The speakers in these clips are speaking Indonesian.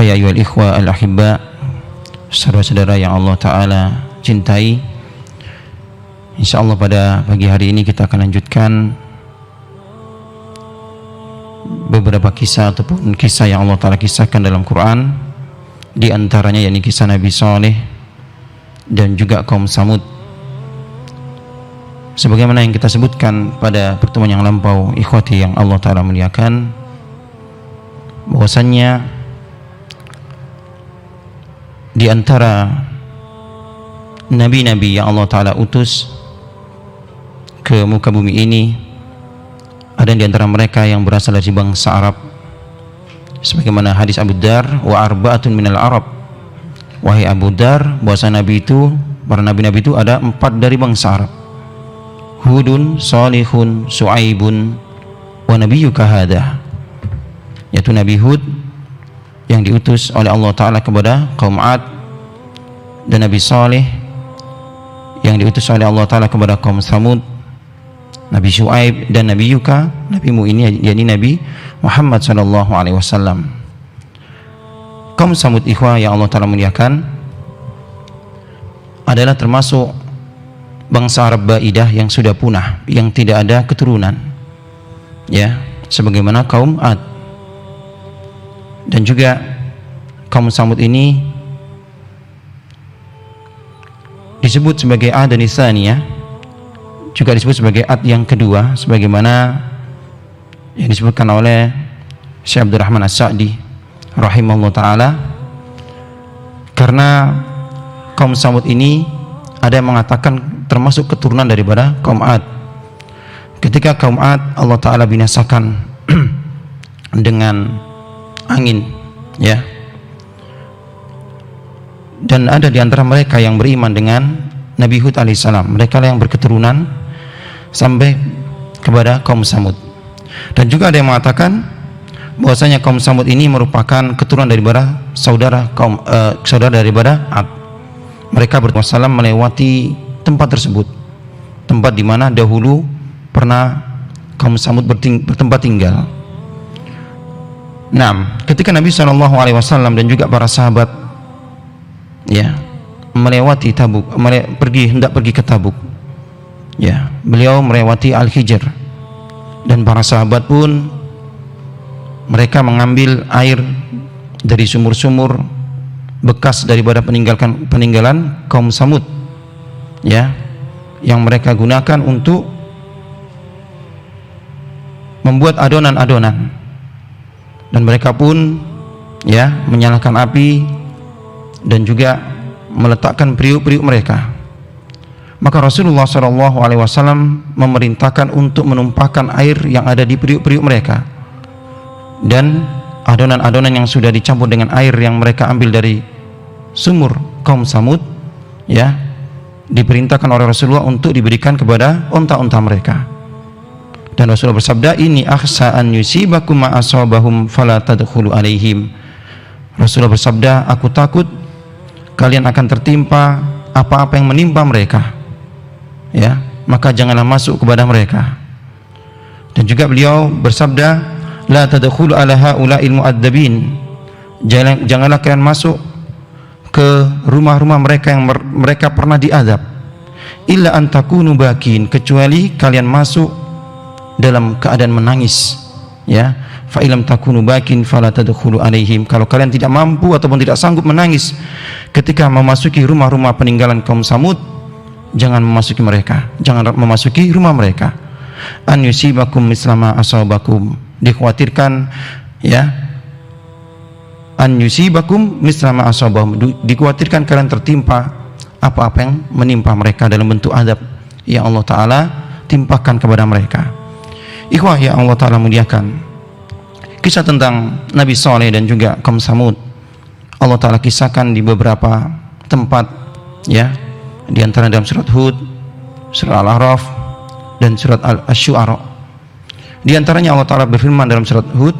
Ya ayyuhal ikhwa al-ahibba, saudara-saudara yang Allah Ta'ala cintai, insyaallah pada pagi hari ini kita akan lanjutkan beberapa kisah ataupun kisah yang Allah Ta'ala kisahkan dalam Quran. Di antaranya yakni kisah Nabi Saleh dan juga kaum Samud. Sebagaimana yang kita sebutkan pada pertemuan yang lampau, ikhwati yang Allah Ta'ala muliakan, bahwasannya di antara nabi-nabi yang Allah Ta'ala utus ke muka bumi ini, ada di antara mereka yang berasal dari bangsa Arab, sebagaimana hadis Abu Dar, wa arba'atun minal Arab, wahai Abu Dar, bahwa nabi itu, para nabi-nabi itu ada 4 dari bangsa Arab, Hudun, Salihun, Su'aibun, wa nabiyyuka hadha, yaitu Nabi Hud yang diutus oleh Allah Ta'ala kepada kaum Ad, dan Nabi Saleh yang diutus oleh Allah Ta'ala kepada kaum Samud, Nabi Syuaib, dan Nabi Yuka, nabimu ini yakni Nabi Muhammad sallallahu alaihi wasallam. Kaum Samud, ikhwah yang Allah Ta'ala muliakan, adalah termasuk bangsa Arab Baidah yang sudah punah, yang tidak ada keturunan, ya, sebagaimana kaum Ad. Dan juga kaum Samud ini disebut sebagai Ad dan Tsaniyah, juga disebut sebagai Ad yang kedua, sebagaimana yang disebutkan oleh Syekh Abdurrahman As-Sa'di rahimahullah ta'ala. Karena kaum Samud ini ada yang mengatakan termasuk keturunan daripada kaum Ad. Ketika kaum Ad Allah Ta'ala binasakan dengan angin, ya, dan ada di antara mereka yang beriman dengan Nabi Hud alaihissalam. Mereka yang berketurunan sampai kepada kaum Samud. Dan juga ada yang mengatakan bahwasanya kaum Samud ini merupakan keturunan daripada saudara daripada Ad. Mereka berwasallam melewati tempat tersebut, tempat di mana dahulu pernah kaum Samud bertempat tinggal. Nah, ketika Nabi SAW dan juga para sahabat, ya, melewati Tabuk, hendak pergi ke Tabuk, ya, beliau melewati Al-Hijr, dan para sahabat pun mereka mengambil air dari sumur-sumur bekas daripada peninggalan kaum Samud, ya, yang mereka gunakan untuk membuat adonan-adonan. Dan mereka pun, ya, menyalakan api dan juga meletakkan periuk-periuk mereka. Maka Rasulullah SAW memerintahkan untuk menumpahkan air yang ada di periuk-periuk mereka, dan adonan-adonan yang sudah dicampur dengan air yang mereka ambil dari sumur kaum Samud, ya, diperintahkan oleh Rasulullah untuk diberikan kepada onta-onta mereka. Dan Rasulullah bersabda, ini akhsa an yusibakum ma asabahum fala tadkhulu alaihim. Rasulullah bersabda, aku takut kalian akan tertimpa apa-apa yang menimpa mereka, ya, maka janganlah masuk kepada mereka. Dan juga beliau bersabda, la tadkhulu ala haula'il mu'adzabin, janganlah kalian masuk ke rumah-rumah mereka yang mereka pernah diazab, illa an takunu bakin, kecuali kalian masuk dalam keadaan menangis, ya, fa ilam takunu bakin fala tadkhulu alaihim. Kalau kalian tidak mampu ataupun tidak sanggup menangis ketika memasuki rumah-rumah peninggalan kaum Samud, jangan memasuki mereka, jangan memasuki rumah mereka. An yusibakum mislama asabakum, dikhawatirkan, ya, an yusibakum mislama asabahum, dikhawatirkan kalian tertimpa apa-apa yang menimpa mereka dalam bentuk azab yang Allah Ta'ala timpakan kepada mereka. Ikhwah yang Allah Ta'ala muliakan, kisah tentang Nabi Saleh dan juga kaum Samud Allah Ta'ala kisahkan di beberapa tempat, ya, di antara dalam surat Hud, surat Al-A'raf, dan surat Asy-Syu'ara. Di antaranya Allah Ta'ala berfirman dalam surat Hud,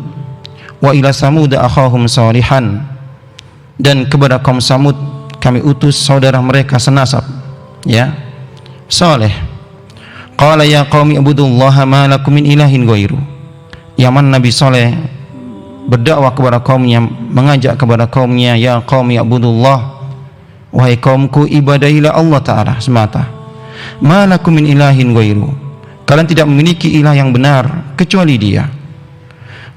wa ila Samud akhahum salihan, dan kepada kaum Samud kami utus saudara mereka senasab, ya, Saleh. Qala ya qaumi ibudullaha ma lakum min ilahin ghairu. Yaman Nabi Saleh berdakwah kepada kaumnya, mengajak kepada kaumnya, ya qaum ya'budullah, wahai kaumku ibadahilah Allah Ta'ala semata. Ma lakum min ilahin ghairu, kalian tidak memiliki ilah yang benar kecuali Dia.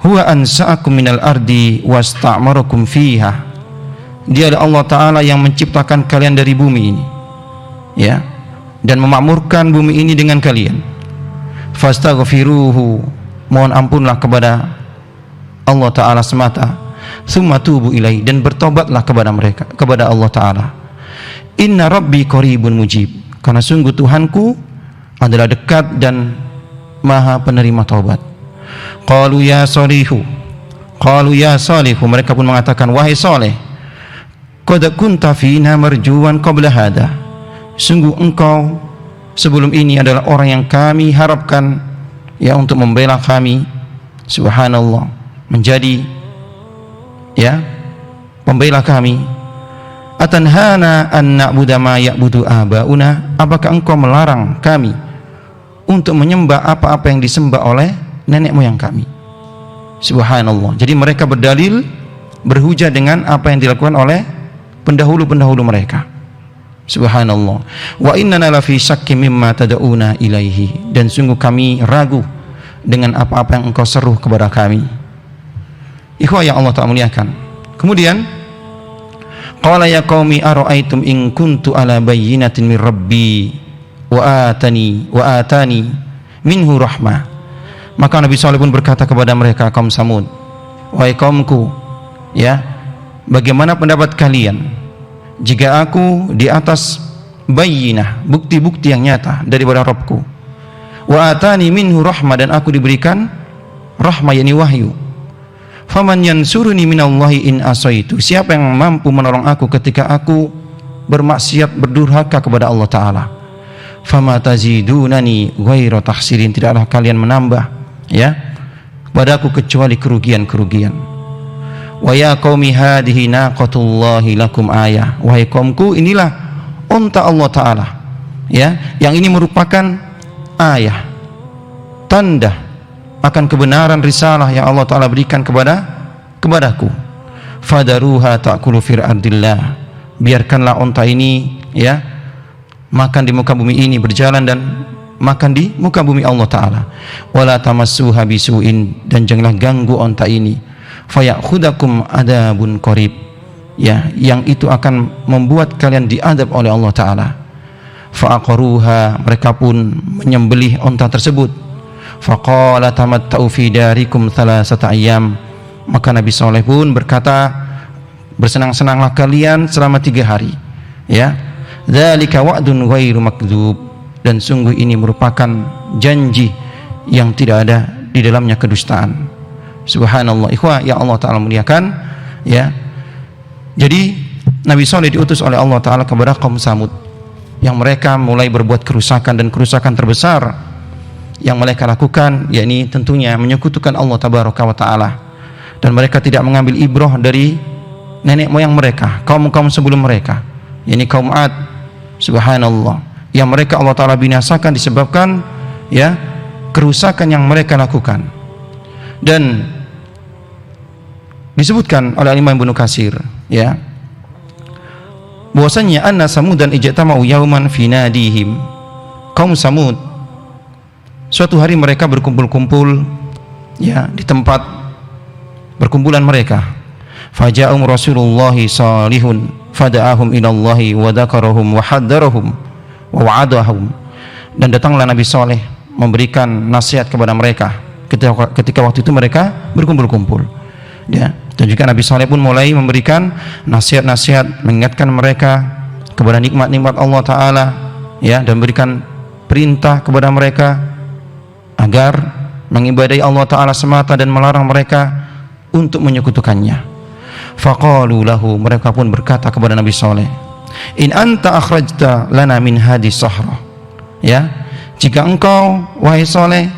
Huwa ansa'akum minal ardi wasta'marakum fiha, Dia adalah Allah Ta'ala yang menciptakan kalian dari bumi ini, ya, dan memakmurkan bumi ini dengan kalian. Fastaghfiruhu, mohon ampunlah kepada Allah Ta'ala semata. Tsumma tubu ilaihi, dan bertobatlah kepada mereka, kepada Allah Ta'ala. Inna rabbi qaribun mujib, karena sungguh Tuhanku adalah dekat dan maha penerima taubat. Qalu ya salihu, mereka pun mengatakan, wahai Saleh, qad kunta fina marjuwan qabla hada, sungguh engkau sebelum ini adalah orang yang kami harapkan, ya, untuk membela kami, subhanallah, menjadi, ya, pembela kami. Atanhana an na'budu ma ya'budu abauna, apakah engkau melarang kami untuk menyembah apa-apa yang disembah oleh nenek moyang kami? Subhanallah. Jadi mereka berdalil, berhujah dengan apa yang dilakukan oleh pendahulu-pendahulu mereka. Subhanallah. Wa innana la fi syakkin mimma tad'una ilaihi, dan sungguh kami ragu dengan apa-apa yang engkau seru kepada kami. Ikhwah yang Allah Ta'ala muliakan. Kemudian qala ya qaumi ara'aitum in kuntu ala bayyinatin min rabbi wa atani minhu rahmah. Maka Nabi SAW pun berkata kepada mereka, kaum Samud, wahai kaumku, ya, bagaimana pendapat kalian jika aku di atas bayyinah, bukti-bukti yang nyata daripada Rabbku, wa atani minhu rahmah, dan aku diberikan rahmah, yakni wahyu. Faman yansuruni minallahi in asaitu, siapa yang mampu menolong aku ketika aku bermaksiat, berdurhaka kepada Allah Ta'ala. Fama tazidunani ghaira tahsirin, tidaklah kalian menambah, ya, padaku kecuali kerugian-kerugian. Wa ya qaumi hadhihi naqatullahi lakum ayah, wahai kaumku, inilah unta Allah Ta'ala, ya, yang ini merupakan ayah, tanda akan kebenaran risalah yang Allah Ta'ala berikan kepadaku. Fadaruha ta'kulu fir ardillah, biarkanlah unta ini, ya, makan di muka bumi ini, berjalan dan makan di muka bumi Allah Ta'ala. Wala tamassuha bisu'in, dan janganlah ganggu unta ini. Fayakhudakum adabun qarib, ya, yang itu akan membuat kalian diadab oleh Allah Ta'ala. Fa'aqaruha, mereka pun menyembelih unta tersebut. Faqala tamatta'u fi darikum thalathata ayyam, maka Nabi Saleh pun berkata, bersenang-senanglah kalian selama 3 hari, ya. Dzalika wa'dun ghairu makdzub, dan sungguh ini merupakan janji yang tidak ada di dalamnya kedustaan. Subhanallah. Ikhwah yang Allah Ta'ala muliakan, ya. Jadi Nabi Saleh diutus oleh Allah Ta'ala kepada kaum Samud yang mereka mulai berbuat kerusakan, dan kerusakan terbesar yang mereka lakukan, yakni tentunya menyekutukan Allah Tabaraka wa Ta'ala, dan mereka tidak mengambil ibrah dari nenek moyang mereka, kaum-kaum sebelum mereka, yakni kaum Ad, subhanallah, yang mereka Allah Ta'ala binasakan disebabkan, ya, kerusakan yang mereka lakukan. Dan disebutkan oleh Imam Ibnu Katsir, ya, bahwasanya anna Samudan ijtama'u yauman fi nadihim, kaum Samud suatu hari mereka berkumpul-kumpul, ya, di tempat berkumpulan mereka. Faja'um Rasulullah salihun fada'ahum ilallahi wa dzakarahum wa haddarahum wa wa'adahum, dan datanglah Nabi Saleh memberikan nasihat kepada mereka ketika waktu itu mereka berkumpul-kumpul, ya. Dan juga Nabi Saleh pun mulai memberikan nasihat-nasihat, mengingatkan mereka kepada nikmat-nikmat Allah Ta'ala, ya, dan memberikan perintah kepada mereka agar mengibadahi Allah Ta'ala semata dan melarang mereka untuk menyekutukannya. Faqalu lahu, mereka pun berkata kepada Nabi Saleh, in anta akhrajta lana min hadis sahra, ya, jika engkau wahai Saleh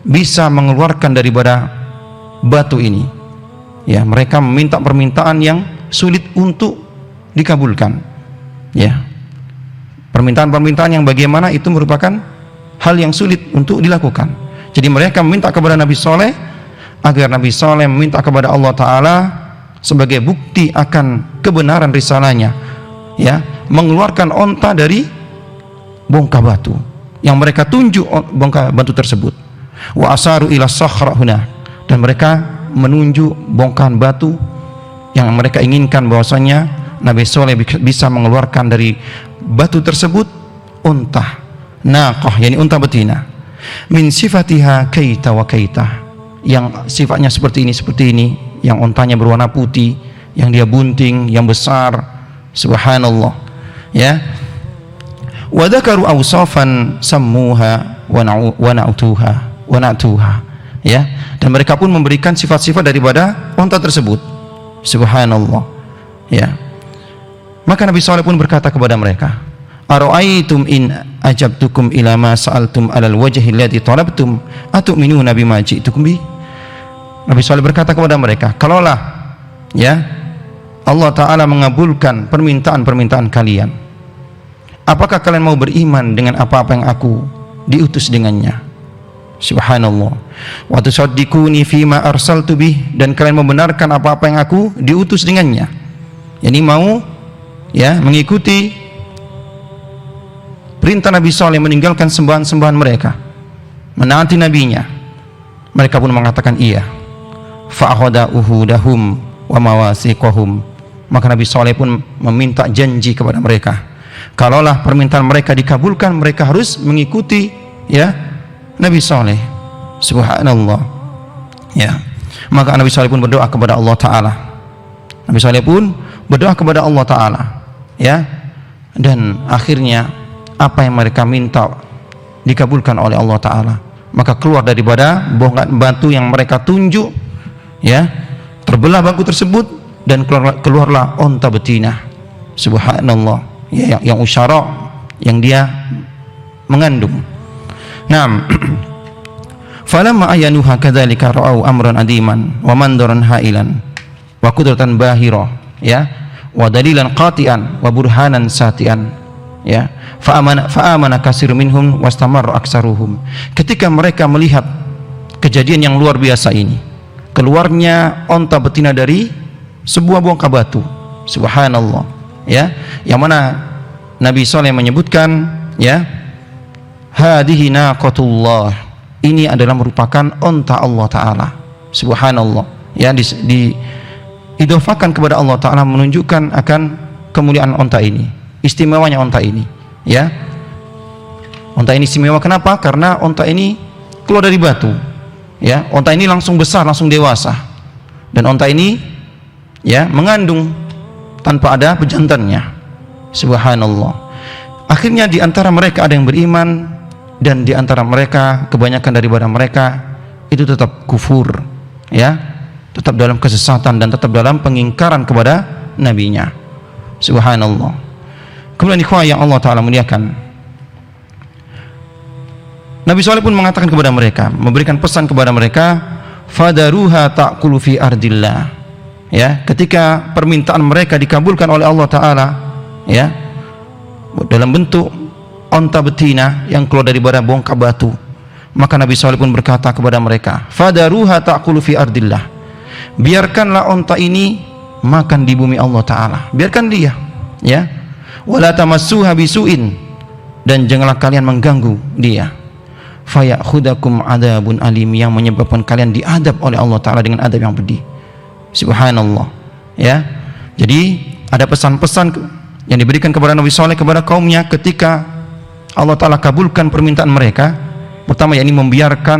bisa mengeluarkan daripada batu ini, ya, mereka meminta permintaan yang sulit untuk dikabulkan, ya, permintaan-permintaan yang bagaimana itu merupakan hal yang sulit untuk dilakukan. Jadi mereka meminta kepada Nabi Saleh agar Nabi Saleh meminta kepada Allah Ta'ala sebagai bukti akan kebenaran risalahnya, ya, mengeluarkan onta dari bongkah batu yang mereka tunjuk bongkah batu tersebut. Wa asaru ila sakhra huna, dan mereka menunjuk bongkahan batu yang mereka inginkan bahwasanya Nabi Saleh bisa mengeluarkan dari batu tersebut unta naqah, yakni unta betina, min sifatiha kaita wa kaita, yang sifatnya seperti ini, yang untanya berwarna putih, yang dia bunting, yang besar, subhanallah, ya. Wa dzakaru awsafan sammuha wa na'tuha, ya, dan mereka pun memberikan sifat-sifat daripada unta tersebut, subhanallah, ya. Maka Nabi Saleh pun berkata kepada mereka, ara'aitum in ajabtukum ila ma sa'altum alal wajhi alladhi talabtum atu'minuna bima ji'tukum bi. Nabi Saleh berkata kepada mereka, kalaulah, ya, Allah Ta'ala mengabulkan permintaan-permintaan kalian, apakah kalian mau beriman dengan apa-apa yang aku diutus dengannya? Subhanallah. Wa tusaddiquni fima arsaltu bih, dan kalian membenarkan apa-apa yang aku diutus dengannya. Yani mau, ya, mengikuti perintah Nabi Saleh, meninggalkan sembahan-sembahan mereka, menaati nabinya. Mereka pun mengatakan iya. Fa'akhadha uhudahum wa mawasiqahum, maka Nabi Saleh pun meminta janji kepada mereka, kalaulah permintaan mereka dikabulkan, mereka harus mengikuti, ya, Nabi Saleh, subhanallah, ya. Maka Nabi Saleh pun berdoa kepada Allah Ta'ala. Nabi Saleh pun berdoa kepada Allah Ta'ala, ya, dan akhirnya apa yang mereka minta dikabulkan oleh Allah Ta'ala. Maka keluar daripada bongkahan batu yang mereka tunjuk, ya, terbelah batu tersebut, dan keluarlah onta betina, subhanallah, ya, yang usyara, yang dia mengandung. Naam. Falamma ayanuha kadzalika ra'au amran adiman wa mandaran hailan wa qudratan bahira, ya, wa dalilan qati'an wa burhanan sati'an, ya, fa'amana katsir minhum wastamarra aksaruhum. Ketika mereka melihat kejadian yang luar biasa ini, keluarnya onta betina dari sebuah bongkah batu, subhanallah, ya, yang mana Nabi Saleh menyebutkan, ya, hadhihi naqatullah, ini adalah merupakan onta Allah Ta'ala, subhanallah, ya, diidhofakan kepada Allah Ta'ala, menunjukkan akan kemuliaan onta ini, istimewanya onta ini, ya. Onta ini istimewa kenapa? Karena onta ini keluar dari batu, ya. Onta ini langsung besar, langsung dewasa, dan onta ini, ya, mengandung tanpa ada pejantannya, subhanallah. Akhirnya di antara mereka ada yang beriman, dan di antara mereka, kebanyakan daripada mereka itu tetap kufur, ya, tetap dalam kesesatan dan tetap dalam pengingkaran kepada nabinya, subhanallah. Kemudian ikhwah yang Allah Ta'ala muliakan, Nabi Saleh pun mengatakan kepada mereka, memberikan pesan kepada mereka, fadaruha ta'kulu fi ardillah, ya, ketika permintaan mereka dikabulkan oleh Allah Ta'ala, ya, dalam bentuk onta betina yang keluar dari bongkah batu, maka Nabi Saleh pun berkata kepada mereka, fadaruha ta'kulu fi ardillah, biarkanlah onta ini makan di bumi Allah Ta'ala, biarkan dia, ya, wala tamassuha bisu'in, dan janganlah kalian mengganggu dia, fayakhudakum adabun alim, yang menyebabkan kalian diadab oleh Allah Ta'ala dengan adab yang pedih, subhanallah, ya. Jadi ada pesan-pesan yang diberikan kepada Nabi Saleh kepada kaumnya ketika Allah Ta'ala kabulkan permintaan mereka. Pertama, yakni membiarkan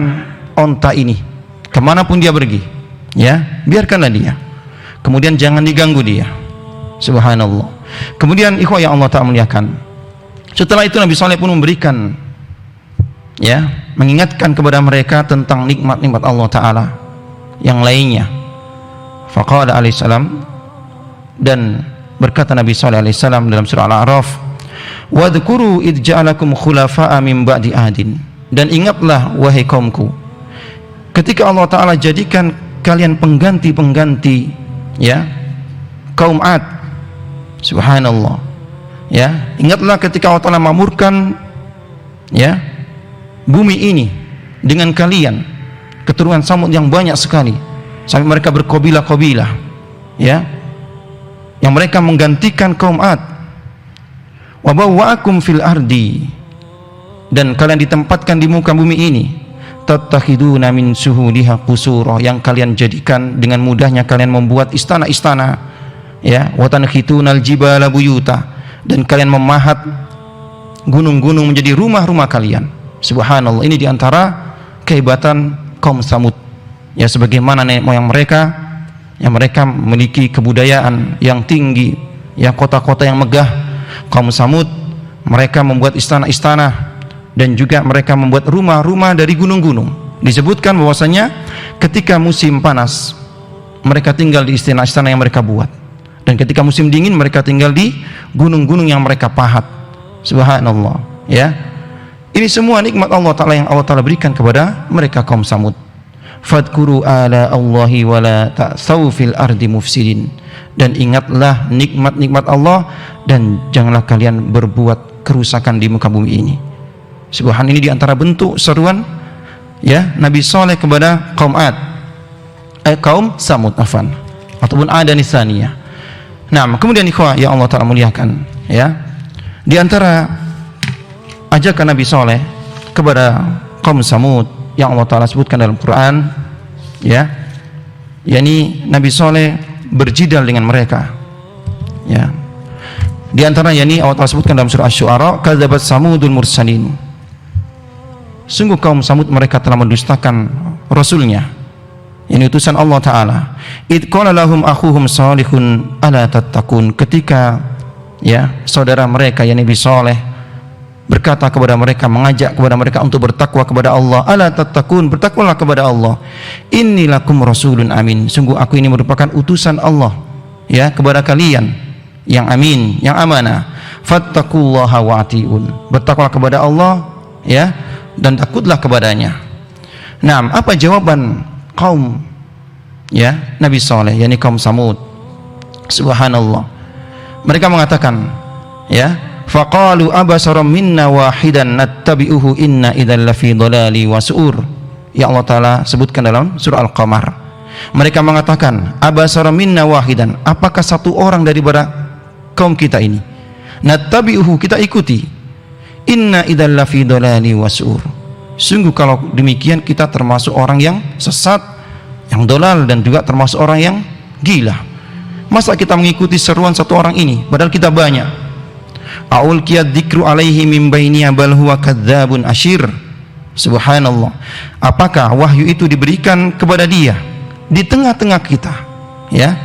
onta ini kemanapun dia pergi, ya, biarkanlah dia, kemudian jangan diganggu dia, subhanallah. Kemudian ikhwah yang Allah Ta'ala muliakan, setelah itu Nabi Saleh pun memberikan, ya, mengingatkan kepada mereka tentang nikmat-nikmat Allah Ta'ala yang lainnya. Faqala alaihissalam, dan berkata Nabi Saleh alaihissalam dalam surah Al-A'raf, wadhkuru idh ja'alakum khulafa'a min ba'di adin, dan ingatlah wahai kaumku ketika Allah Ta'ala jadikan kalian pengganti-pengganti, ya, kaum Ad, subhanallah, ya. Ingatlah ketika Allah Ta'ala makmurkan, ya, bumi ini dengan kalian, keturunan Samud yang banyak sekali, sampai mereka berkabilah-kabilah, ya, yang mereka menggantikan kaum Ad. Wa bawwa'akum fil ardi, dan kalian ditempatkan di muka bumi ini, tattakhiduna min suhuliha qusura, yang kalian jadikan dengan mudahnya kalian membuat istana-istana, ya, wa tanhitunal jibala buyuta, dan kalian memahat gunung-gunung menjadi rumah-rumah kalian. Subhanallah, ini diantara kehebatan kaum Samud, ya, sebagaimana nenek moyang mereka, yang mereka memiliki kebudayaan yang tinggi, ya, kota-kota yang megah. Kaum Samud mereka membuat istana-istana dan juga mereka membuat rumah-rumah dari gunung-gunung. Disebutkan bahwasanya ketika musim panas mereka tinggal di istana-istana yang mereka buat, dan ketika musim dingin mereka tinggal di gunung-gunung yang mereka pahat. Subhanallah, ya. Ini semua nikmat Allah Ta'ala yang Allah Ta'ala berikan kepada mereka kaum Samud. Fadkuru ala Allahi wa la ta'thaw fil ardi mufsidin, dan ingatlah nikmat-nikmat Allah dan janganlah kalian berbuat kerusakan di muka bumi ini. Subhan, ini diantara bentuk seruan, ya, Nabi Saleh kepada kaum Ad, kaum Samud, afan, ataupun Ad dan Tsaniyah. Nah, kemudian ikhwah yang Allah Ta'ala muliakan, ya, diantara ajakan Nabi Saleh kepada kaum Samud yang Allah Ta'ala sebutkan dalam Quran, ya, yakni Nabi Saleh berjidal dengan mereka, ya. Di antara yakni Allah Ta'ala sebutkan dalam surah Asy-Syu'ara, kadzabat samudul mursalin, sungguh kaum Samud mereka telah mendustakan rasulnya, ini utusan Allah Ta'ala. Id qala lahum akhuhum salihun ala tattaqun, ketika, ya, saudara mereka yakni Nabi Saleh berkata kepada mereka, mengajak kepada mereka untuk bertakwa kepada Allah. Ala tattaqun, bertakwalah kepada Allah. Inni lakum rasulun amin, sungguh aku ini merupakan utusan Allah, ya, kepada kalian yang amin, yang amanah. Fattaqullaha wa'tiun, bertakwalah kepada Allah, ya, dan takutlah kepadanya. Nah, apa jawaban kaum, ya, Nabi Saleh, yakni kaum Samud? Subhanallah, mereka mengatakan, ya, faqalu abasaram minna wahidan nattabi'uhu inna idzal lafi dhalali wa su'ur, yang Allah Ta'ala sebutkan dalam surah Al-Qamar. Mereka mengatakan, abasaram minna wahidan, apakah satu orang daripada kaum kita ini, nattabi'uhu, kita ikuti, inna idzal lafi dhalali wa su'ur, sungguh kalau demikian kita termasuk orang yang sesat, yang dolal, dan juga termasuk orang yang gila. Masa kita mengikuti seruan satu orang ini padahal kita banyak? Aulqiyad dzikru alaihi min bainiya bal huwa kadzdzabun asyir. Subhanallah, apakah wahyu itu diberikan kepada dia di tengah-tengah kita, ya,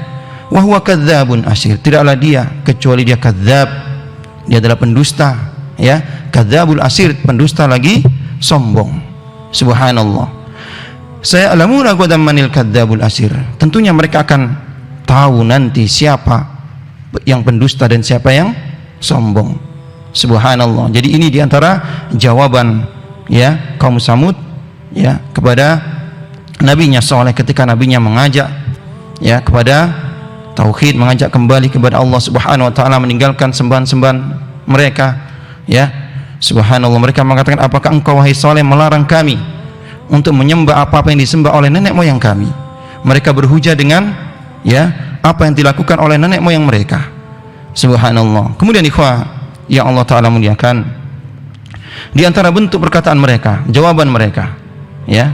wa huwa kadzdzabun asyir, tidaklah dia kecuali dia kadzdzab, dia adalah pendusta, ya, kadzdzabul asyir, pendusta lagi sombong. Subhanallah, saya alamuna qadam manil kadzdzabul asyir, tentunya mereka akan tahu nanti siapa yang pendusta dan siapa yang sombong. Subhanallah. Jadi ini diantara jawaban, ya, kaum Samud, ya, kepada nabinya Saleh ketika nabinya mengajak, ya, kepada tauhid, mengajak kembali kepada Allah Subhanahu wa Ta'ala, meninggalkan sembahan-sembahan mereka, ya. Subhanallah, mereka mengatakan, apakah engkau wahai Saleh melarang kami untuk menyembah apa-apa yang disembah oleh nenek moyang kami? Mereka berhujah dengan, ya, apa yang dilakukan oleh nenek moyang mereka. Subhanallah. Kemudian ikhwah yang Allah Ta'ala muliakan, di antara bentuk perkataan mereka, jawaban mereka, ya,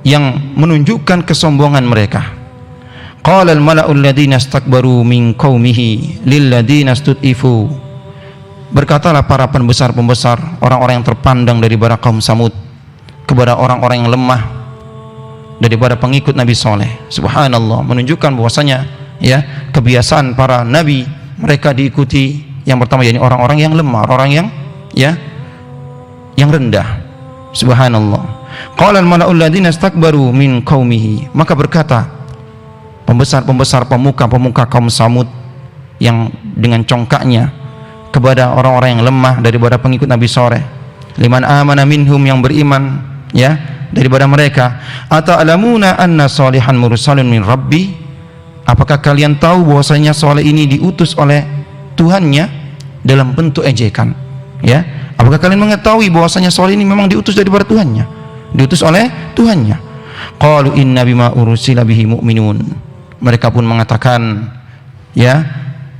yang menunjukkan kesombongan mereka, qala al-mala'ul ladzina istakbaru min qaumihi lil ladzina istud'ifu, berkatalah para pembesar-pembesar, orang-orang yang terpandang daripada kaum Samud kepada orang-orang yang lemah daripada pengikut Nabi Saleh. Subhanallah, menunjukkan bahwasanya, ya, kebiasaan para nabi, mereka diikuti yang pertama yakni orang-orang yang lemah, orang yang, ya, yang rendah. Subhanallah. Qala al-mala'ul ladzina istakbaru min qaumihi, maka berkata pembesar-pembesar, pemuka-pemuka kaum Samud yang dengan congkaknya kepada orang-orang yang lemah daripada pengikut Nabi Saleh, liman amana minhum, yang beriman, ya, daripada mereka, ata'lamuna anna salihan mursalun min rabbi, apakah kalian tahu bahwasanya Saleh ini diutus oleh Tuhannya, dalam bentuk ejekan, ya, apakah kalian mengetahui bahwasanya Saleh ini memang diutus daripada Tuhannya, diutus oleh Tuhannya? Qalu inna bima ursila bihi mu'minun. Mereka pun mengatakan, ya,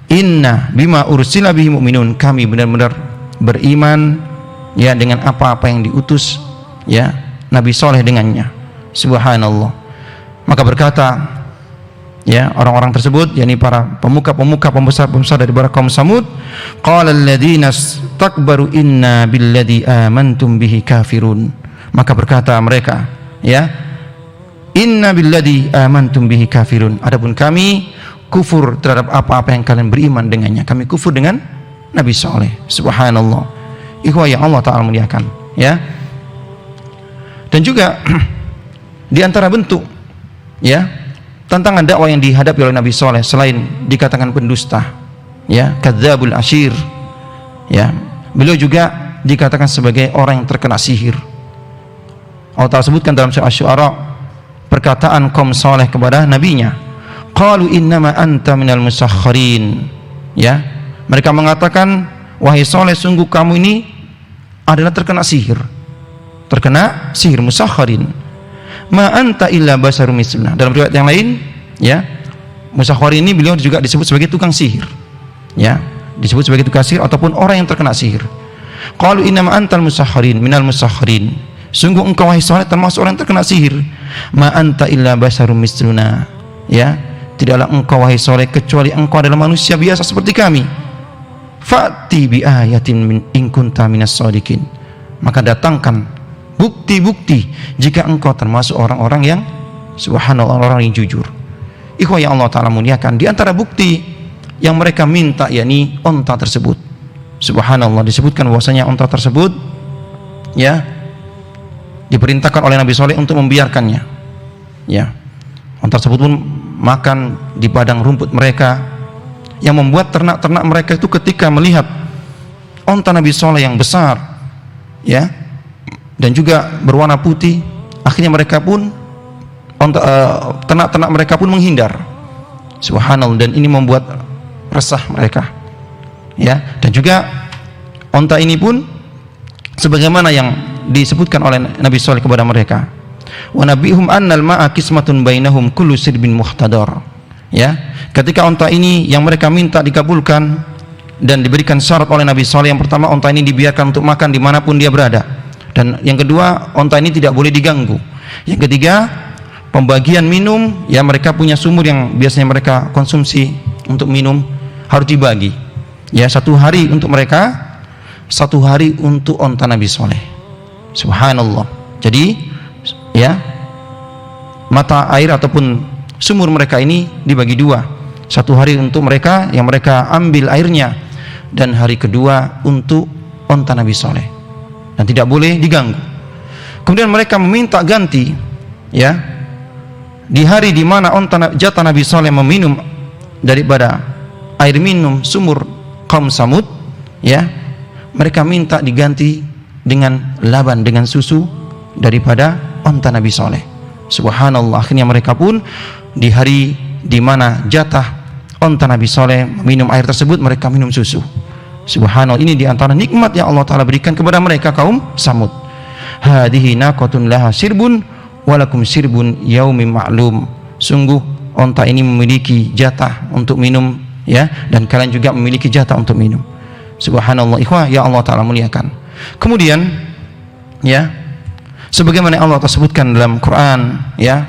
inna bima ursila bihi mu'minun, kami benar-benar beriman ya dengan apa-apa yang diutus ya Nabi Saleh dengannya. Subhanallah. Maka berkata ya orang-orang tersebut, yakni para pemuka-pemuka, pembesar-pembesar dari kaum Samud, qala alladziina istakbaru inna billadzi amantum bihi kafirun. Maka berkata mereka, ya, inna billadzi amantum bihi kafirun, adapun kami kufur terhadap apa-apa yang kalian beriman dengannya. Kami kufur dengan Nabi Saleh. Subhanallah. Ikhwah yang Allah Ta'ala muliakan, ya. Dan juga di antara bentuk ya tantangan dakwah yang dihadapi oleh Nabi Saleh, selain dikatakan pendusta, ya, kadzabul asyir, ya, beliau juga dikatakan sebagai orang yang terkena sihir. Allah Ta'ala sebutkan dalam surah Asy-Syu'ara perkataan kaum Saleh kepada nabinya, qalu innama anta minal musakhkharin, ya, mereka mengatakan, wahai Saleh, sungguh kamu ini adalah terkena sihir musakhkharin. Ma anta illa basarum misluna. Dalam riwayat yang lain, ya, musakhkhar ini beliau juga disebut sebagai tukang sihir, ya, disebut sebagai tukang sihir ataupun orang yang terkena sihir. Qalu innama antal musakhkharin minal musakhkharin, sungguh engkau wahai Saleh termasuk orang yang terkena sihir. Ma anta illa basarum misluna, ya, tidaklah engkau wahai Saleh kecuali engkau adalah manusia biasa seperti kami. Fa'ti bi ayatin min in kunta minas shadiqin, maka datangkan bukti-bukti jika engkau termasuk orang-orang yang subhanallah, orang yang jujur. Ikhwah yang Allah Ta'ala muliakan, di antara bukti yang mereka minta yakni onta tersebut. Subhanallah, disebutkan bahwasanya onta tersebut ya diperintahkan oleh Nabi Saleh untuk membiarkannya, ya. Onta tersebut pun makan di padang rumput mereka, yang membuat ternak-ternak mereka itu ketika melihat onta Nabi Saleh yang besar, ya, dan juga berwarna putih, akhirnya mereka pun ternak-ternak mereka pun menghindar. Subhanallah, dan ini membuat resah mereka, ya. Dan juga onta ini pun sebagaimana yang disebutkan oleh Nabi Saleh kepada mereka, wa nabihum annal ma'a qismatun bainahum kullu sirbin muhtadar, ya. Ketika onta ini yang mereka minta dikabulkan dan diberikan syarat oleh Nabi Saleh, yang pertama, onta ini dibiarkan untuk makan dimanapun dia berada, dan yang kedua, onta ini tidak boleh diganggu. Yang ketiga, pembagian minum, ya, mereka punya sumur yang biasanya mereka konsumsi untuk minum, harus dibagi, ya, 1 hari untuk mereka, 1 hari untuk onta Nabi Saleh. Subhanallah. Jadi ya, mata air ataupun sumur mereka ini dibagi 2, 1 hari untuk mereka yang mereka ambil airnya, dan hari kedua untuk onta Nabi Saleh, dan tidak boleh diganggu. Kemudian mereka meminta ganti, ya, di hari di mana jatah Nabi Saleh meminum daripada air minum sumur kaum Samud, ya, mereka minta diganti dengan laban, dengan susu daripada onta Nabi Saleh. Subhanallah, akhirnya mereka pun di hari di mana jatah onta Nabi Saleh minum air tersebut, mereka minum susu. Subhanallah, ini diantara nikmat yang Allah Ta'ala berikan kepada mereka kaum Samud. Hadihi naqatun laha sirbun walakum sirbun yaumin ma'lum, sungguh onta ini memiliki jatah untuk minum, ya, dan kalian juga memiliki jatah untuk minum. Subhanallah, ikhwah ya Allah Ta'ala muliakan. Kemudian, ya, sebagaimana Allah Ta'ala sebutkan dalam Quran, ya,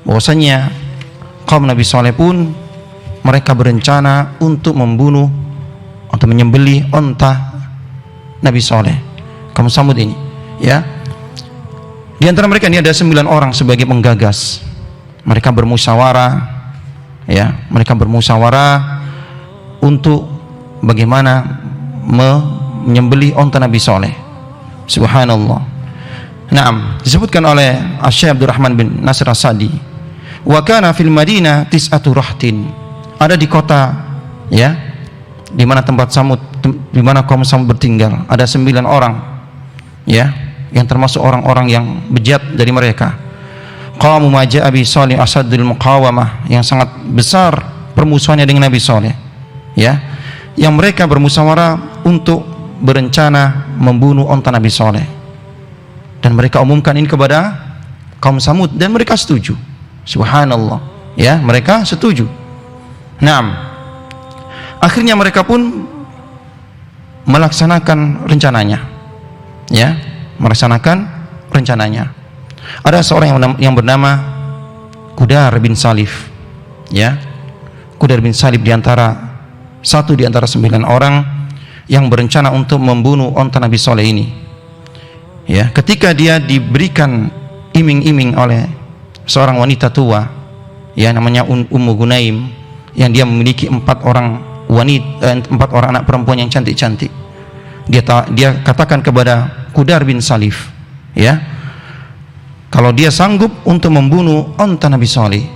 bahwasanya kaum Nabi Saleh pun mereka berencana untuk membunuh atau menyembelih onta Nabi Saleh, kaum Samud ini, ya. Di antara mereka ini ada 9 orang sebagai penggagas. Mereka bermusyawarah, ya, mereka bermusyawarah untuk bagaimana menyembelih onta Nabi Saleh. Subhanallah. Naam, disebutkan oleh Syekh Abdurrahman bin Nasir As-Sa'di, wa kana fil Madinah tis'atu rahtin, ada di kota, ya, di mana tempat Samud, di mana kaum Samud bertinggal, ada 9 orang, ya, yang termasuk orang-orang yang bejat dari mereka. Qamu maja Abi Saleh asadul muqawamah, yang sangat besar permusuhannya dengan Nabi Saleh, ya, yang mereka bermusyawarah untuk berencana membunuh onta Nabi Saleh, dan mereka umumkan ini kepada kaum Samud, dan mereka setuju. Subhanallah, ya, mereka setuju. Nah, akhirnya mereka pun melaksanakan rencananya, ya, melaksanakan rencananya. Ada seorang yang bernama Qudar bin Salif, ya, Qudar bin Salif satu di antara 9 orang yang berencana untuk membunuh onta Nabi Saleh ini. Ya, ketika dia diberikan iming-iming oleh seorang wanita tua, ya, namanya Ummu Gunaim, yang dia memiliki 4 orang anak perempuan yang cantik-cantik. Dia katakan kepada Qudar bin Salif, ya, kalau dia sanggup untuk membunuh onta Nabi Saleh,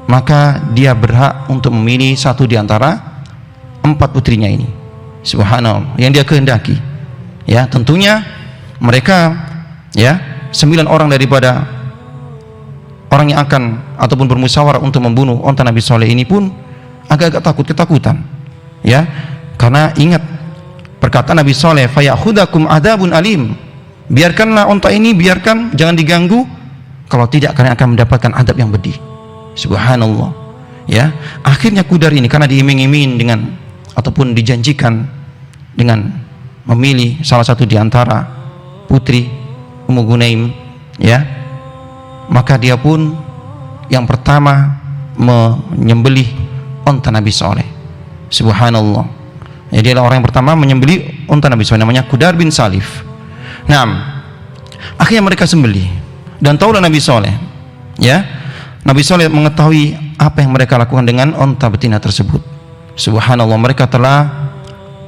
maka dia berhak untuk memilih satu di antara 4 putrinya ini. Subhanallah, yang dia kehendaki. Ya, tentunya mereka, ya, 9 orang daripada orang yang akan ataupun bermusyawarah untuk membunuh onta Nabi Saleh ini pun agak-agak ketakutan, ya, karena ingat perkataan Nabi Saleh, fayakhudakum adabun alim, biarkanlah onta ini, biarkan, jangan diganggu, kalau tidak kalian akan mendapatkan adab yang pedih. Subhanallah, ya. Akhirnya Qudar ini karena diiming-iming dengan ataupun dijanjikan dengan memilih salah satu di antara putri Ummu Gunaim, ya, maka dia pun yang pertama menyembelih onta Nabi Saleh. Subhanallah, ya, dia adalah orang yang pertama menyembelih onta Nabi Saleh, namanya Qudar bin Salif. Nah, akhirnya mereka sembelih, dan tahulah Nabi Saleh, ya, Nabi Saleh mengetahui apa yang mereka lakukan dengan onta betina tersebut. Subhanallah, mereka telah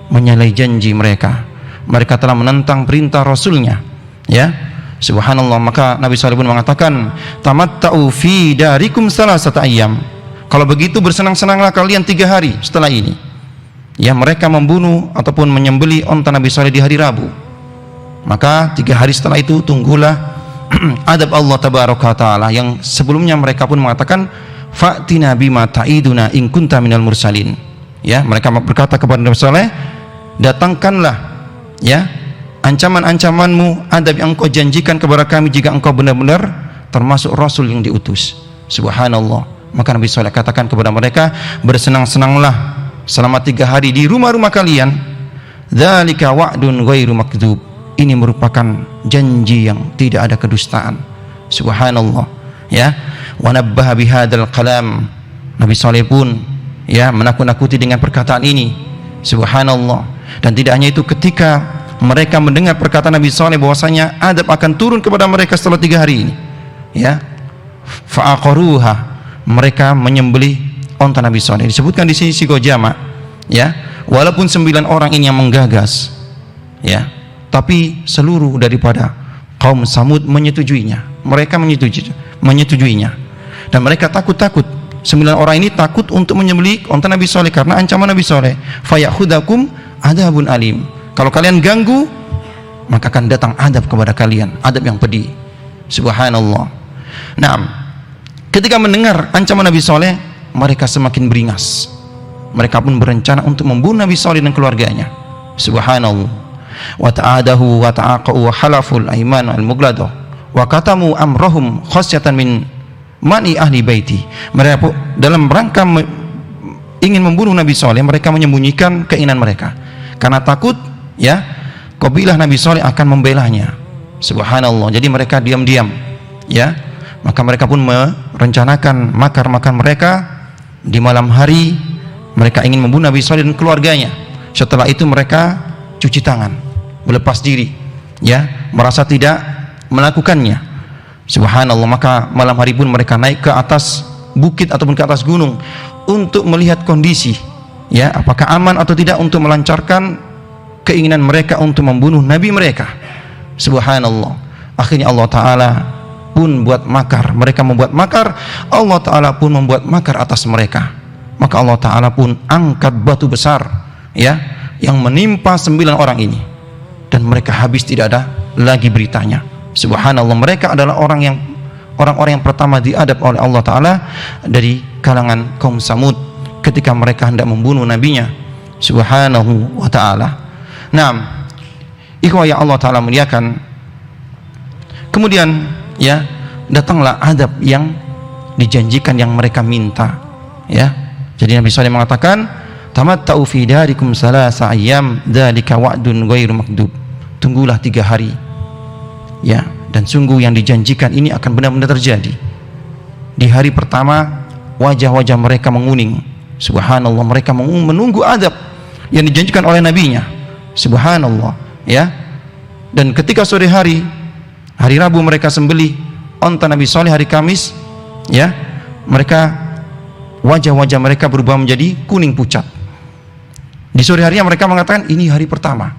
menyalahi janji mereka, mereka telah menentang perintah Rasulnya, ya. Subhanallah, maka Nabi Saleh pun mengatakan, tamatta'u fi darikum salasata ayyam, kalau begitu bersenang-senanglah kalian 3 hari setelah ini. Ya, mereka membunuh ataupun menyembelih onta Nabi Saleh di hari Rabu, maka 3 hari setelah itu tunggulah adab Allah tabaraka ta'ala, yang sebelumnya mereka pun mengatakan, fa'tina bima ta'iduna in kunta minal mursalin. Ya, mereka berkata kepada Nabi Saleh, datangkanlah, ya, ancaman-ancamanmu, adab yang engkau janjikan kepada kami jika engkau benar-benar termasuk Rasul yang diutus. Subhanallah, maka Nabi Saleh katakan kepada mereka, bersenang-senanglah selama 3 hari di rumah-rumah kalian, dzalika wa'dun ghairu makdzub, ini merupakan janji yang tidak ada kedustaan. Subhanallah, ya. Wa nabbaha bihadzal kalam, Nabi Saleh pun, ya, menakut-nakuti dengan perkataan ini. Subhanallah, dan tidak hanya itu, ketika mereka mendengar perkataan Nabi Saleh bahwasanya adab akan turun kepada mereka setelah 3 hari ini, ya, fa'aqaruha, mereka menyembelih onta Nabi Saleh. Disebutkan di sini sigo jama', ya, walaupun 9 orang ini yang menggagas, ya, tapi seluruh daripada kaum Samud menyetujuinya. Mereka menyetujuinya, dan mereka takut. 9 orang ini takut untuk menyembelih onta Nabi Saleh karena ancaman Nabi Saleh, fayakhudakum adabun alim, kalau kalian ganggu maka akan datang adab kepada kalian, adab yang pedih. Subhanallah. Nah, ketika mendengar ancaman Nabi Saleh, mereka semakin beringas, mereka pun berencana untuk membunuh Nabi Saleh dan keluarganya. Subhanallah. Wa ta'adahu wa ta'aqau wa halaful aiman al-mughladah wa katamu amrahum khasyatan min mani ahli baiti. Mereka dalam rangka ingin membunuh Nabi Saleh, mereka menyembunyikan keinginan mereka karena takut, ya, kabilah Nabi Saleh akan membelanya. Subhanallah, jadi mereka diam-diam, ya, maka mereka pun merencanakan makar-makar mereka. Di malam hari mereka ingin membunuh Nabi Saleh dan keluarganya. Setelah itu mereka cuci tangan, melepas diri, ya, merasa tidak melakukannya. Subhanallah, maka malam hari pun mereka naik ke atas bukit ataupun ke atas gunung untuk melihat kondisi, ya, apakah aman atau tidak untuk melancarkan keinginan mereka untuk membunuh Nabi mereka. Subhanallah, akhirnya Allah Ta'ala pun buat makar, mereka membuat makar, Allah Ta'ala pun membuat makar atas mereka. Maka Allah Ta'ala pun angkat batu besar, ya, yang menimpa 9 orang ini, dan mereka habis, tidak ada lagi beritanya. Subhanallah, mereka adalah orang-orang yang pertama diadab oleh Allah Ta'ala dari kalangan kaum Samud ketika mereka hendak membunuh nabinya. Subhanahu wa ta'ala. Nah, ikhwah yang Allah Ta'ala muliakan, kemudian, ya, datanglah adab yang dijanjikan yang mereka minta, ya. Jadi Nabi SAW mengatakan, tamatta'u fi darikum salasa ayyam dzalika wa'dun ghairu makdzub. Tunggulah 3 hari, ya, dan sungguh yang dijanjikan ini akan benar-benar terjadi. Di hari pertama wajah-wajah mereka menguning, subhanallah, mereka menunggu adab yang dijanjikan oleh nabinya, subhanallah, ya. Dan ketika sore hari Rabu mereka sembelih onta Nabi Saleh hari Kamis, ya, mereka wajah-wajah mereka berubah menjadi kuning pucat. Di sore harinya mereka mengatakan ini hari pertama,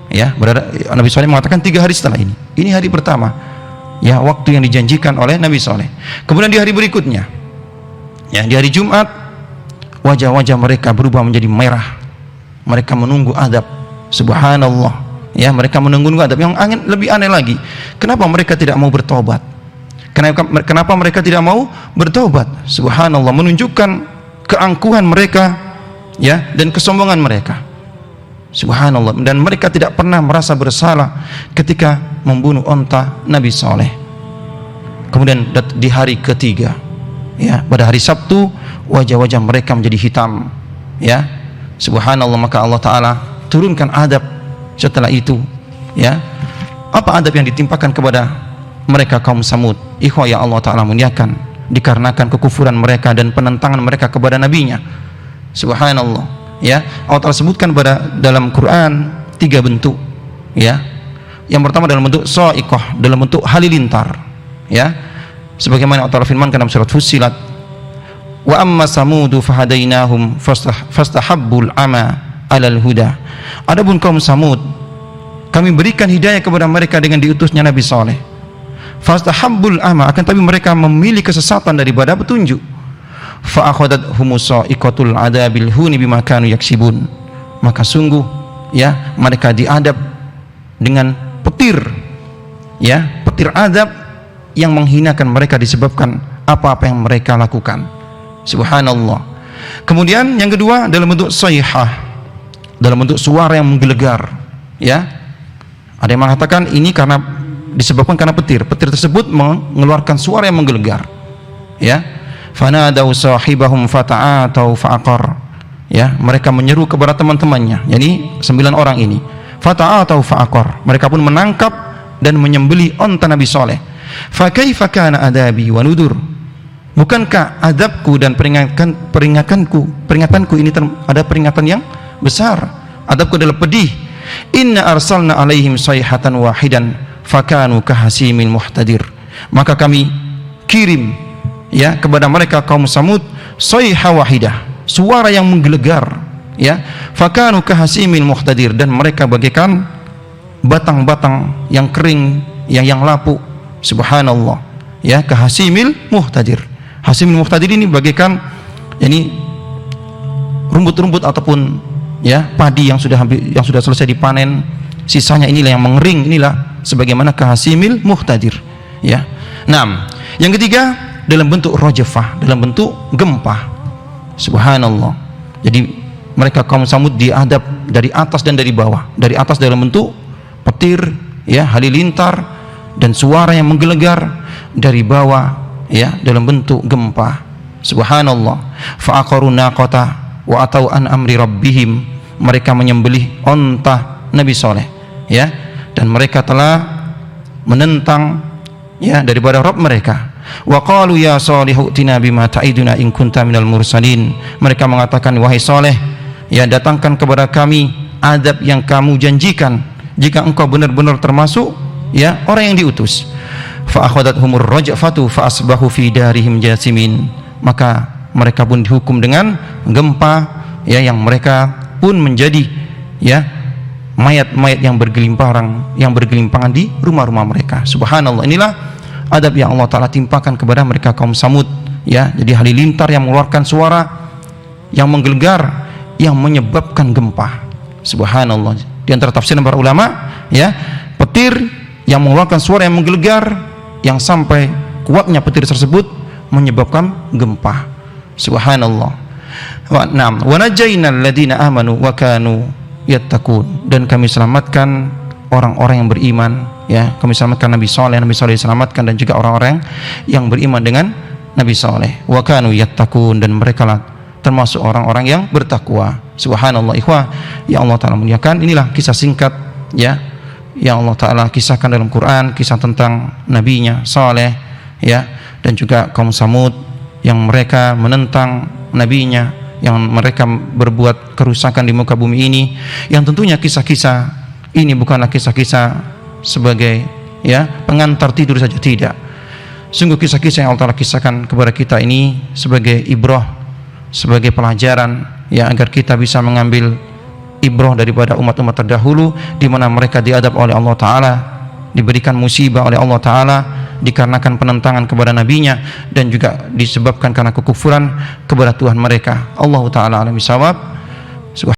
ya. Nabi Saleh mengatakan 3 hari setelah ini hari pertama, ya, waktu yang dijanjikan oleh Nabi Saleh. Kemudian di hari berikutnya, ya, di hari Jumat, wajah-wajah mereka berubah menjadi merah. Mereka menunggu adab, subhanallah, ya. Mereka menunggu adab. Yang lebih aneh lagi, kenapa mereka tidak mau bertobat? Kenapa mereka tidak mau bertobat? Subhanallah, menunjukkan keangkuhan mereka, ya, dan kesombongan mereka, subhanallah. Dan mereka tidak pernah merasa bersalah ketika membunuh onta Nabi Saleh. Kemudian di hari ketiga, ya, pada hari Sabtu, wajah-wajah mereka menjadi hitam, ya, subhanallah. Maka Allah Ta'ala turunkan adab setelah itu, ya. Apa adab yang ditimpakan kepada mereka kaum Samud? Ikhwah yang Allah Ta'ala muliakan, dikarenakan kekufuran mereka dan penentangan mereka kepada nabinya, subhanallah, ya. Allah Ta'ala sebutkan dalam Quran 3 bentuk, ya. Yang pertama dalam bentuk sa'iqah, dalam bentuk halilintar, ya, sebagaimana Allah Ta'ala firmankan dalam surat Fussilat, wa amma samudu fahadainahum fastahabbul ama alal huda. Adapun kaum Samud, kami berikan hidayah kepada mereka dengan diutusnya Nabi Saleh. Fastahabbul ama, akan tapi mereka memilih kesesatan daripada petunjuk. Fa akhadathum sa'iqatul adabil huni bima kanu yaksibun. Maka sungguh, ya, mereka diadab dengan petir, ya, petir adab yang menghinakan mereka disebabkan apa-apa yang mereka lakukan, subhanallah. Kemudian yang kedua dalam bentuk sayhah, dalam bentuk suara yang menggelegar, ya. Ada yang mengatakan ini disebabkan karena petir tersebut mengeluarkan suara yang menggelegar, ya. Fanadau sahibahum fata'atau fa'aqar, ya, mereka menyeru kepada teman-temannya, yakni 9 orang ini. Fata'atau fa'aqar, mereka pun menangkap dan menyembelih onta Nabi Saleh. Fa kaifa kana adabi wa nudur, bukankah adabku dan peringatanku ini ada peringatan yang besar. Adabku adalah pedih. Inna arsalna alaihim sayhatan wahidan fakanu kahasimil muhtadir. Maka kami kirim, ya, kepada mereka kaum Samud sayha wahidah, suara yang menggelegar, ya. Fakanu kahasimil muhtadir, dan mereka bagaikan batang-batang yang kering, yang lapuk, subhanallah, ya. Kahasimil muhtadir. Hasimil muhtadir ini bagaikan rumput-rumput ataupun, ya, padi yang sudah selesai dipanen, sisanya inilah yang mengering, inilah sebagaimana kahasimil muhtadir, ya. Nah, yang ketiga dalam bentuk rajafah, dalam bentuk gempa, subhanallah. Jadi mereka kaum Samud diadab dari atas dan dari bawah. Dari atas dalam bentuk petir, ya, halilintar dan suara yang menggelegar. Dari bawah, ya, dalam bentuk gempa, subhanallah. Fa'aqaru naqata wa atau an amri rabbihim, mereka menyembelih onta Nabi Saleh, ya, dan mereka telah menentang, ya, daripada Rabb mereka. Wa qalu ya Salihu tina bima ta'iduna in kunta minal mursalin, mereka mengatakan, wahai Saleh, ya, datangkan kepada kami adab yang kamu janjikan jika engkau benar-benar termasuk, ya, orang yang diutus. Fa akhadathumur rajfatu fa asbahu fi darihim jasimin, maka mereka pun dihukum dengan gempa, ya, yang mereka pun menjadi, ya, mayat-mayat yang bergelimpangan di rumah-rumah mereka, subhanallah. Inilah adab yang Allah Ta'ala timpakan kepada mereka kaum Samud, ya. Jadi halilintar yang mengeluarkan suara yang menggelegar, yang menyebabkan gempa, subhanallah. Di antara tafsir para ulama, ya, petir yang mengeluarkan suara yang menggelegar, yang sampai kuatnya petir tersebut menyebabkan gempa, subhanallah. Wa najjaynal ladzina amanu wa kanu yattaqun, dan kami selamatkan orang-orang yang beriman, ya. Kami selamatkan Nabi Saleh diselamatkan, dan juga orang-orang yang beriman dengan Nabi Saleh. Wa kanu yattaqun, dan mereka lah termasuk orang-orang yang bertakwa. Subhanallah, ikhwah ya Allah Ta'ala muliakan. Inilah kisah singkat, ya, yang Allah Ta'ala kisahkan dalam Quran, kisah tentang nabinya Saleh, ya, dan juga kaum Samud yang mereka menentang nabinya, yang mereka berbuat kerusakan di muka bumi ini. Yang tentunya kisah-kisah ini bukanlah kisah-kisah sebagai, ya, pengantar tidur saja, tidak. Sungguh kisah-kisah yang Allah Ta'ala kisahkan kepada kita ini sebagai ibrah, sebagai pelajaran, ya, agar kita bisa mengambil ibrah daripada umat-umat terdahulu, di mana mereka diadab oleh Allah Ta'ala, diberikan musibah oleh Allah Ta'ala dikarenakan penentangan kepada nabinya, dan juga disebabkan karena kekufuran kepada Tuhan mereka. Allah Ta'ala alam bisawab.